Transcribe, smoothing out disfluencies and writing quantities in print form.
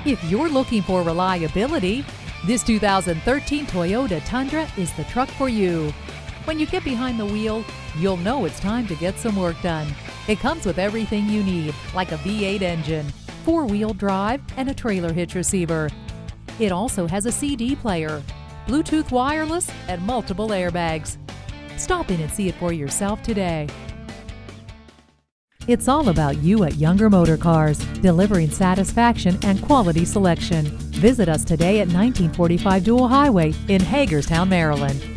If you're looking for reliability, this 2013 Toyota Tundra is the truck for you. When you get behind the wheel, you'll know it's time to get some work done. It comes with everything you need, like a V8 engine, four-wheel drive, and a trailer hitch receiver. It also has a CD player, Bluetooth wireless, and multiple airbags. Stop in and see it for yourself today. It's all about you at Younger Motor Cars, delivering satisfaction and quality selection. Visit us today at 1945 Dual Highway in Hagerstown, Maryland.